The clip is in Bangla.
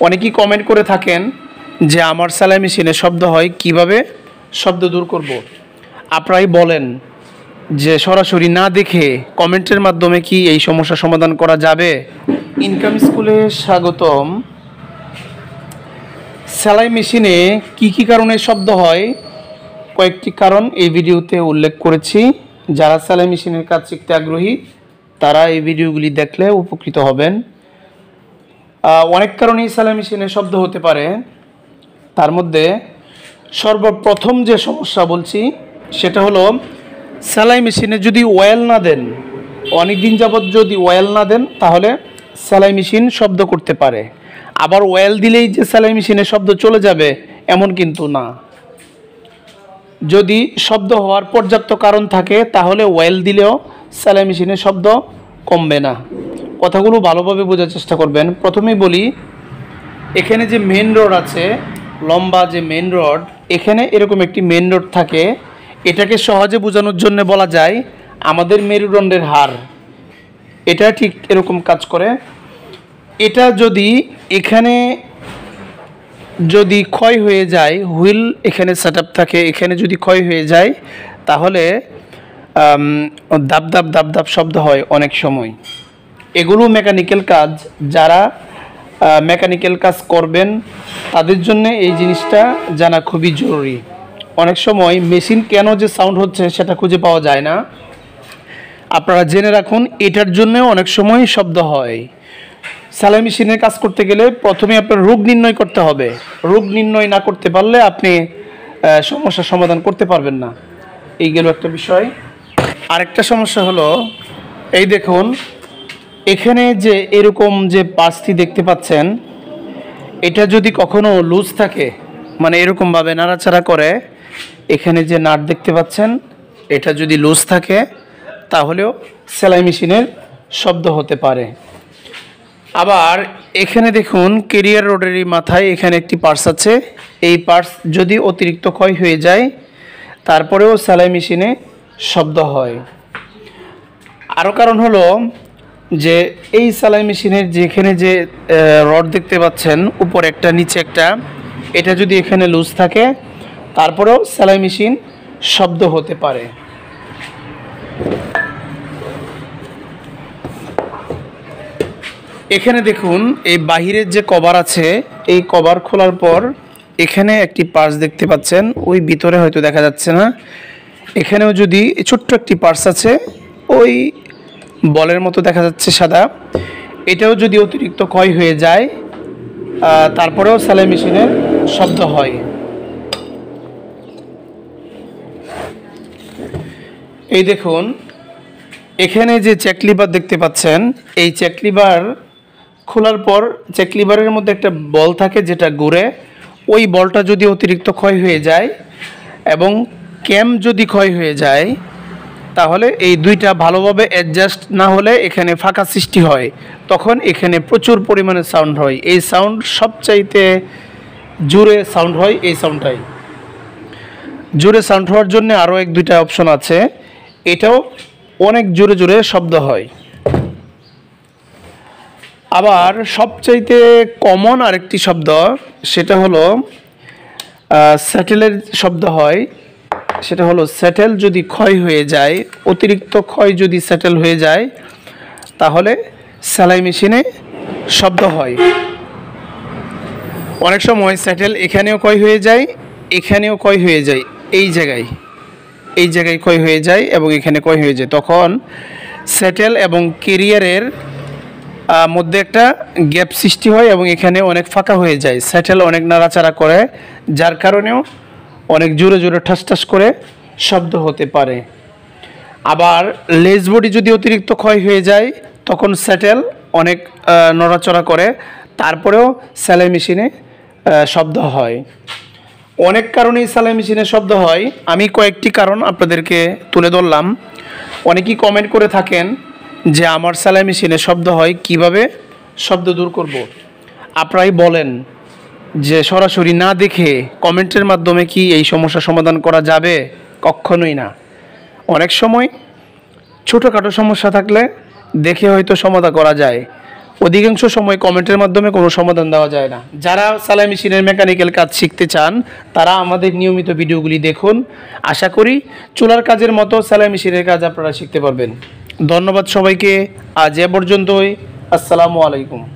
অনেকেই কমেন্ট করে থাকেন যে আমার সেলাই মেশিনে শব্দ হয়, কিভাবে শব্দ দূর করব। আপনারাই বলেন যে সরাসরি না দেখে কমেন্টের মাধ্যমে কি এই সমস্যার সমাধান করা যাবে? ইনকাম স্কুলে স্বাগতম। সেলাই মেশিনে কি কারণে শব্দ হয়, কয়েকটি কারণ এই ভিডিওতে উল্লেখ করেছি। যারা সেলাই মেশিনের কাজ শিখতে আগ্রহী তারা এই ভিডিওগুলি দেখলে উপকৃত হবেন। অনেক কারণেই সেলাই মেশিনে শব্দ হতে পারে। তার মধ্যে সর্বপ্রথম যে সমস্যা বলছি সেটা হলো সেলাই মেশিনে যদি অয়েল না দেন, অনেক দিন যাবৎ যদি অয়েল না দেন তাহলে সেলাই মেশিন শব্দ করতে পারে। আবার অয়েল দিলেই যে সেলাই মেশিনে শব্দ চলে যাবে এমন কিন্তু না। যদি শব্দ হওয়ার পর্যাপ্ত কারণ থাকে তাহলে অয়েল দিলেও সেলাই মেশিনে শব্দ কমবে না। কথাগুলো ভালোভাবে বোঝার চেষ্টা করবেন। প্রথমেই বলি, এখানে যে মেন রড আছে, লম্বা যে মেন রড, এখানে এরকম একটি মেন রড থাকে। এটাকে সহজে বোঝানোর জন্য বলা যায় আমাদের মেরুদণ্ডের হাড়। এটা ঠিক এরকম কাজ করে। এটা যদি এখানে ক্ষয় হয়ে যায়, হুইল এখানে সেট আপ থাকে, এখানে যদি ক্ষয় হয়ে যায় তাহলে দাব দাব দাব দাব শব্দ হয় অনেক সময়। এগুলো মেকানিক্যাল কাজ। যারা মেকানিক্যাল কাজ করবেন তাদের জন্য এই জিনিসটা জানা খুবই জরুরি। অনেক সময় মেশিন কেন যে সাউন্ড হচ্ছে সেটা খুঁজে পাওয়া যায় না। আপনারা জেনে রাখুন, এটার জন্য অনেক সময় শব্দ হয়। সেলাই মেশিনের কাজ করতে গেলে প্রথমে আপনার রোগ নির্ণয় করতে হবে। রোগ নির্ণয় না করতে পারলে আপনি সমস্যার সমাধান করতে পারবেন না। এই গেল একটা বিষয়। আরেকটা সমস্যা হলো, এই দেখুন এখানে যে এরকম যে পার্টসটি দেখতে পাচ্ছেন, এটা যদি কখনো লুজ থাকে, মানে এরকমভাবে নাড়াচাড়া করে, এখানে যে নাট দেখতে পাচ্ছেন এটা যদি লুজ থাকে তাহলেও সেলাই মেশিনের শব্দ হতে পারে। আবার এখানে দেখুন ক্যারিয়ার রডেরই মাথায় এখানে একটি পার্টস আছে। এই পার্টস যদি অতিরিক্ত ক্ষয় হয়ে যায় তারপরেও সেলাই মেশিনে শব্দ হয়। আরও কারণ হলো যে এই সেলাই মেশিনের যেখানে যে রড দেখতে পাচ্ছেন, উপর একটা নিচে একটা, এটা যদি এখানে লুজ থাকে তারপরেও সেলাই মেশিন শব্দ হতে পারে। এখানে দেখুন এই বাহিরের যে কভার আছে, এই কভার খোলার পর এখানে একটি পার্টস দেখতে পাচ্ছেন, ওই ভিতরে হয়তো দেখা যাচ্ছে না। এখানেও যদি ছোট্ট একটি পার্টস আছে, ওই বলের মতো দেখা যাচ্ছে সাদা, এটাও যদি অতিরিক্ত ক্ষয় হয়ে যায় তারপরেও সেলাই মেশিনের শব্দ হয়। এই দেখুন এখানে যে চেক লিভার দেখতে পাচ্ছেন, এই চেক লিভার খোলার পর চেক লিভারের মধ্যে একটা বল থাকে যেটা ঘুরে। ওই বলটা যদি অতিরিক্ত ক্ষয় হয়ে যায় এবং ক্যাম যদি ক্ষয় হয়ে যায় তাহলে এই দুইটা ভালোভাবে অ্যাডজাস্ট না হলে এখানে ফাঁকা সৃষ্টি হয়। তখন এখানে প্রচুর পরিমাণে সাউন্ড হয়। এই সাউন্ড সবচাইতে জোরে সাউন্ড হয়। এই সাউন্ডটাই জোরে সাউন্ড হওয়ার জন্য আরও এক দুইটা অপশন আছে, এটাও অনেক জোরে জোরে শব্দ হয়। আবার সবচাইতে কমন আরেকটি শব্দ, সেটা হলো স্যাটেলের শব্দ হয়। সেটা হলো স্যাটেল যদি ক্ষয় হয়ে যায়, অতিরিক্ত ক্ষয় যদি স্যাটেল হয়ে যায় তাহলে সেলাই মেশিনে শব্দ হয়। অনেক সময় স্যাটেল এখানেও ক্ষয় হয়ে যায়, এখানেও ক্ষয় হয়ে যায়, এই জায়গায় ক্ষয় হয়ে যায় এবং এখানে ক্ষয় হয়ে যায়। তখন স্যাটেল এবং ক্যারিয়ারের মধ্যে একটা গ্যাপ সৃষ্টি হয় এবং এখানে অনেক ফাঁকা হয়ে যায়। স্যাটেল অনেক নাড়াচাড়া করে, যার কারণেও অনেক জোরে জোরে ঠাস ঠাস করে শব্দ হতে পারে। আবার লেজ বডি যদি অতিরিক্ত ক্ষয় হয়ে যায় তখন স্যাটেল অনেক নড়াচড়া করে, তারপরেও সেলাই মেশিনে শব্দ হয়। অনেক কারণেই সেলাই মেশিনে শব্দ হয়। আমি কয়েকটি কারণ আপনাদেরকে তুলে ধরলাম। অনেকেই কমেন্ট করে থাকেন যে আমার সেলাই মেশিনে শব্দ হয়, কিভাবে শব্দ দূর করব। আপনারাই বলেন যে সরাসরি না দেখে কমেন্টের মাধ্যমে কি এই সমস্যার সমাধান করা যাবে? কখনোই না। অনেক সময় ছোটোখাটো সমস্যা থাকলে দেখে হয়তো সমাধান করা যায়, অধিকাংশ সময় কমেন্টের মাধ্যমে কোনো সমাধান দেওয়া যায় না। যারা সেলাই মেশিনের মেকানিক্যাল কাজ শিখতে চান তারা আমাদের নিয়মিত ভিডিওগুলি দেখুন। আশা করি চুলার কাজের মতো সেলাই মেশিনের কাজ আপনারা শিখতে পারবেন। ধন্যবাদ সবাইকে। আজ এ পর্যন্তই। আসসালামু আলাইকুম।